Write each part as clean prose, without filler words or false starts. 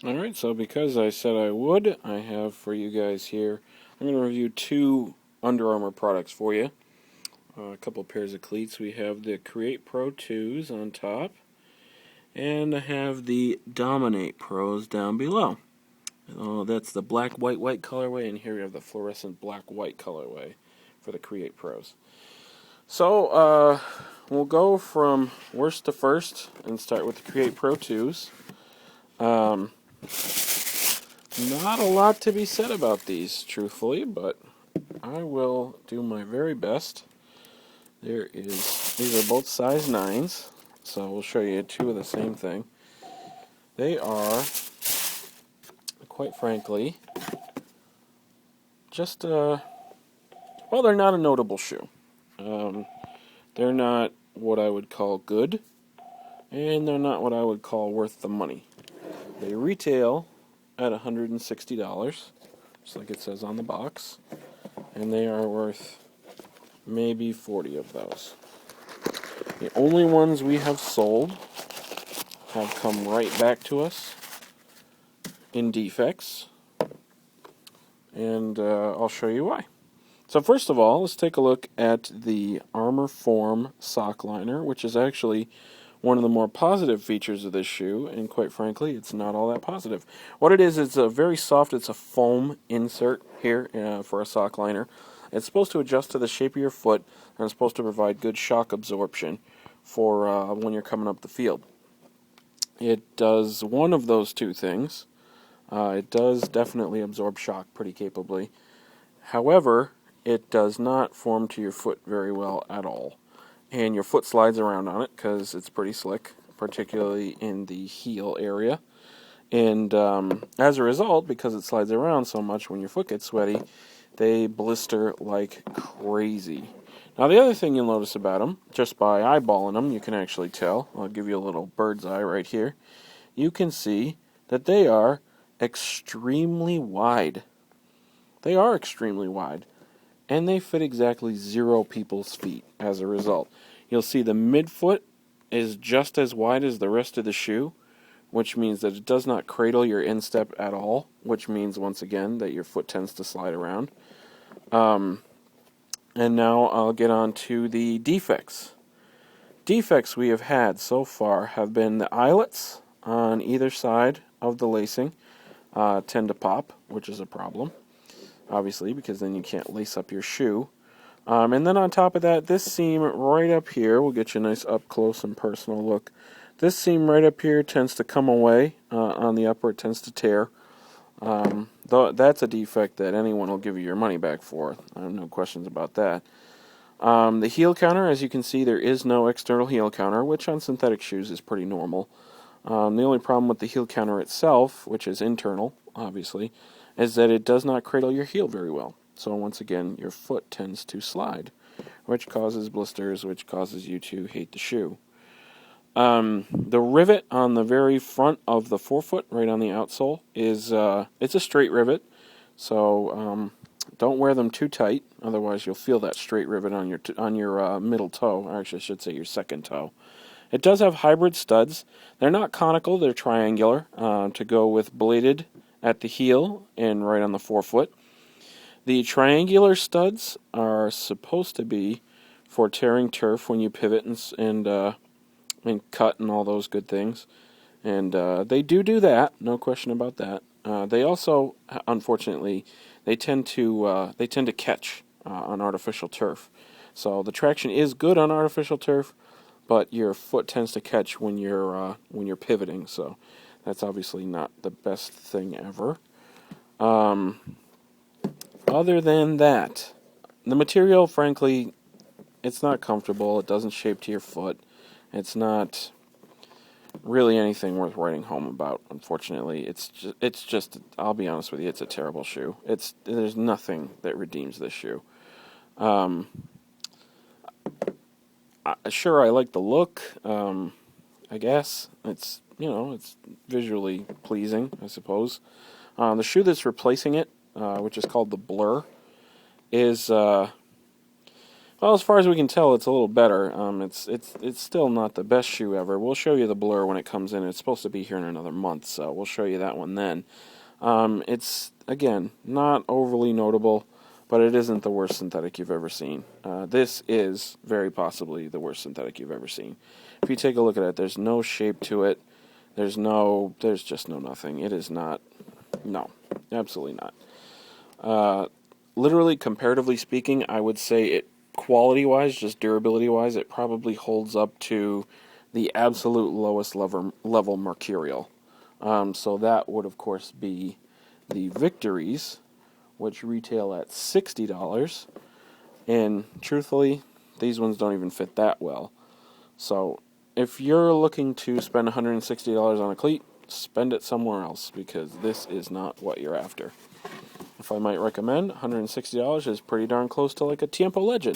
Alright, so because I said I would, I have for you guys here, I'm going to review two Under Armour products for you. A couple pairs of cleats. We have the Create Pro 2s on top, and I have the Dominate Pros down below. That's the black, white, white colorway, and here we have the fluorescent black, white colorway for the Create Pros. So, we'll go from worst to first and start with the Create Pro 2s. Not a lot to be said about these, truthfully, but I will do my very best. These are both size 9s, so we'll show you two of the same thing. They are, quite frankly, just, well, they're not a notable shoe. They're not what I would call good, and they're not what I would call worth the money. They retail at $160, just like it says on the box, and they are worth maybe 40 of those. The only ones we have sold have come right back to us in defects, and I'll show you why. So first of all, let's take a look at the Armour Form sock liner, which is actually one of the more positive features of this shoe, and quite frankly, it's not all that positive. What it is, it's a very soft, it's a foam insert here for a sock liner. It's supposed to adjust to the shape of your foot, and it's supposed to provide good shock absorption for when you're coming up the field. It does one of those two things. It does definitely absorb shock pretty capably. However, it does not form to your foot very well at all. And your foot slides around on it because it's pretty slick, particularly in the heel area. And as a result, because it slides around so much when your foot gets sweaty, they blister like crazy. Now, the other thing you'll notice about them, just by eyeballing them, you can actually tell. I'll give you a little bird's eye right here. You can see that they are extremely wide. They are extremely wide. And they fit exactly 0 people's feet as a result. You'll see the midfoot is just as wide as the rest of the shoe, which means that it does not cradle your instep at all, which means, once again, that your foot tends to slide around. And now I'll get on to the defects. Defects we have had so far have been the eyelets on either side of the lacing tend to pop, which is a problem, obviously, because then you can't lace up your shoe. And then on top of that, this seam right up here, we'll get you a nice up close and personal look. This seam right up here tends to come away on the upper, it tends to tear. Though that's a defect that anyone will give you your money back for. I have no questions about that. The heel counter, as you can see, there is no external heel counter, which on synthetic shoes is pretty normal. The only problem with the heel counter itself, which is internal, obviously, is that it does not cradle your heel very well. So once again, your foot tends to slide, which causes blisters, which causes you to hate the shoe. The rivet on the very front of the forefoot, right on the outsole, is it's a straight rivet. So don't wear them too tight, otherwise you'll feel that straight rivet on your middle toe, or actually I should say your second toe. It does have hybrid studs. They're not conical, they're triangular, to go with bladed at the heel and right on the forefoot. The triangular studs are supposed to be for tearing turf when you pivot and cut and all those good things. And they do that, no question about that. They also, unfortunately, they tend to catch on artificial turf. So the traction is good on artificial turf, but your foot tends to catch when you're pivoting. So that's obviously not the best thing ever. Other than that, the material, frankly, it's not comfortable. It doesn't shape to your foot. It's not really anything worth writing home about, unfortunately. It's just, I'll be honest with you, it's a terrible shoe. There's nothing that redeems this shoe. Sure, I like the look, I guess. It's visually pleasing, I suppose. The shoe that's replacing it, which is called the Blur, is, Well, as far as we can tell, it's a little better. It's still not the best shoe ever. We'll show you the blur when it comes in. It's supposed to be here in another month, so we'll show you that one then. It's, again, not overly notable, but it isn't the worst synthetic you've ever seen. This is very possibly the worst synthetic you've ever seen. If you take a look at it, there's no shape to it. There's just no nothing. It is not, no, absolutely not. Literally, comparatively speaking, I would say it, quality-wise, just durability-wise, it probably holds up to the absolute lowest level Mercurial. So that would, of course, be the Victories, which retail at $60. And truthfully, these ones don't even fit that well. So if you're looking to spend $160 on a cleat, spend it somewhere else, because this is not what you're after. If I might recommend, $160 is pretty darn close to like a Tiempo Legend.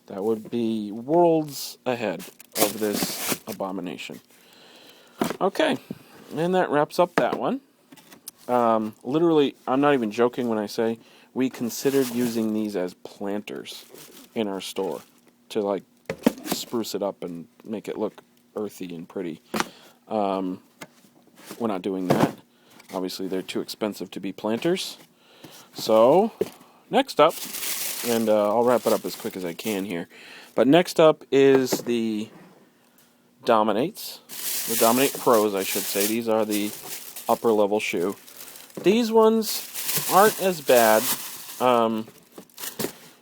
That would be worlds ahead of this abomination. Okay, and that wraps up that one. Literally, I'm not even joking when I say we considered using these as planters in our store to like spruce it up and make it look earthy and pretty. We're not doing that. Obviously, they're too expensive to be planters. So, next up, and I'll wrap it up as quick as I can here, but next up is the Dominates. The Dominate Pros, I should say. These are the upper level shoe. These ones aren't as bad.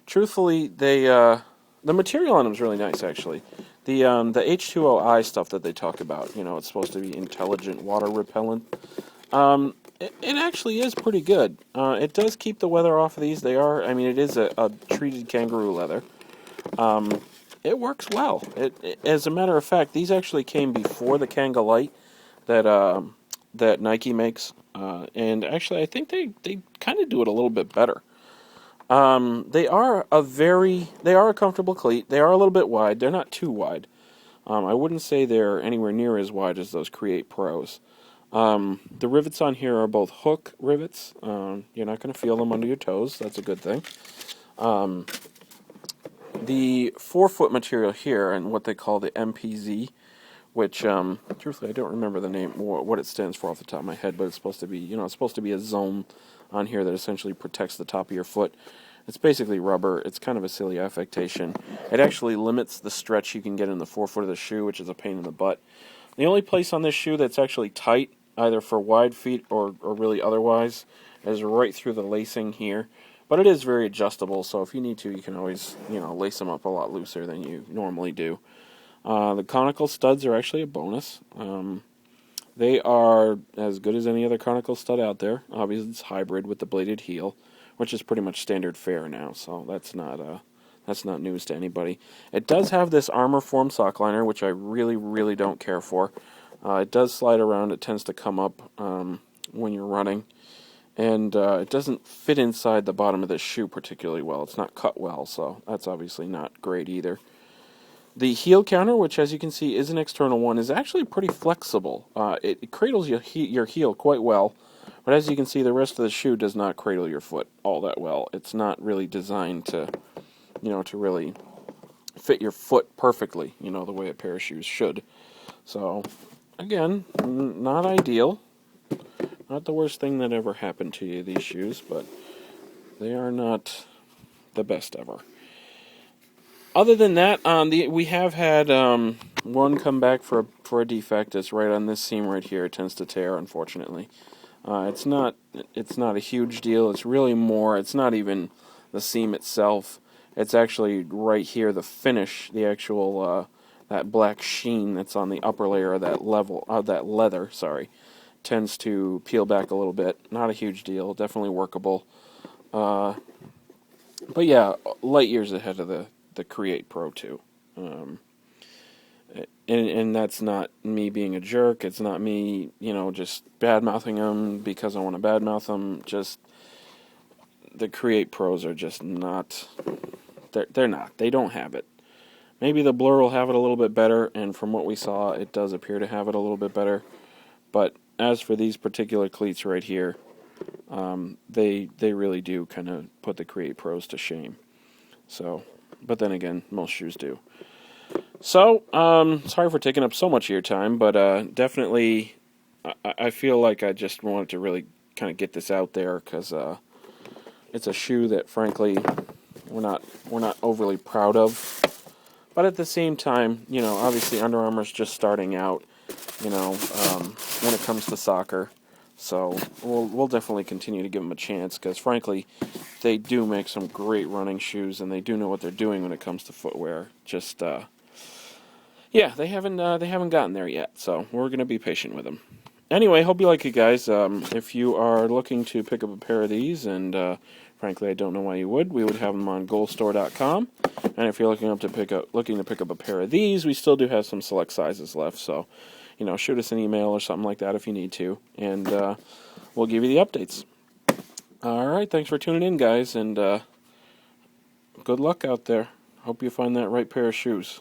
Truthfully, the material on them is really nice, actually. The H2OI stuff that they talk about, it's supposed to be intelligent water repellent. It actually is pretty good. It does keep the weather off of these. It is a treated kangaroo leather. It works well. As a matter of fact, these actually came before the Kanga Light that Nike makes. And actually, I think they kind of do it a little bit better. They are a comfortable cleat. They are a little bit wide. They're not too wide. I wouldn't say they're anywhere near as wide as those Create Pros. The rivets on here are both hook rivets. You're not going to feel them under your toes. That's a good thing. The forefoot material here, and what they call the MPZ, which, truthfully, I don't remember the name, what it stands for off the top of my head, but it's supposed to be, it's supposed to be a zone on here that essentially protects the top of your foot. It's basically rubber. It's kind of a silly affectation. It actually limits the stretch you can get in the forefoot of the shoe, which is a pain in the butt. The only place on this shoe that's actually tight, either for wide feet or really otherwise, is right through the lacing here. But it is very adjustable, so if you need to, you can always, lace them up a lot looser than you normally do. The conical studs are actually a bonus. They are as good as any other conical stud out there. Obviously, it's hybrid with the bladed heel, which is pretty much standard fare now, so that's not news to anybody. It does have this Armour form sock liner, which I really, really don't care for. It does slide around. It tends to come up when you're running. And it doesn't fit inside the bottom of this shoe particularly well. It's not cut well, so that's obviously not great either. The heel counter, which as you can see is an external one, is actually pretty flexible. It cradles your heel quite well, but as you can see, the rest of the shoe does not cradle your foot all that well. It's not really designed to, to really fit your foot perfectly, the way a pair of shoes should. So, again, not ideal. Not the worst thing that ever happened to you, these shoes, but they are not the best ever. Other than that, we have had one come back for a defect. It's right on this seam right here. It tends to tear, unfortunately. It's not a huge deal. It's really more. It's not even the seam itself. It's actually right here, the finish, the actual that black sheen that's on the upper layer of that leather. Sorry. Tends to peel back a little bit. Not a huge deal. Definitely workable. But yeah, light years ahead of the Create Pro 2. And that's not me being a jerk. It's not me, just bad-mouthing them because I want to bad-mouth them. Just, the Create Pros are just not, they're not. They don't have it. Maybe the Blur will have it a little bit better, and from what we saw, it does appear to have it a little bit better. But as for these particular cleats right here, they really do kind of put the Create Pros to shame. So, But then again, most shoes do. So, sorry for taking up so much of your time, but definitely, I feel like I just wanted to really kind of get this out there because it's a shoe that, frankly, we're not overly proud of. But at the same time, obviously Under Armour's just starting out, when it comes to soccer. So we'll definitely continue to give them a chance because, frankly, they do make some great running shoes and they do know what they're doing when it comes to footwear. Just they haven't gotten there yet. So we're gonna be patient with them. Anyway, hope you like it, guys. If you are looking to pick up a pair of these, and frankly, I don't know why you would, we would have them on goalstore.com. And if you're looking to pick up a pair of these, we still do have some select sizes left. So, shoot us an email or something like that if you need to, and we'll give you the updates. All right, thanks for tuning in, guys, and good luck out there. Hope you find that right pair of shoes.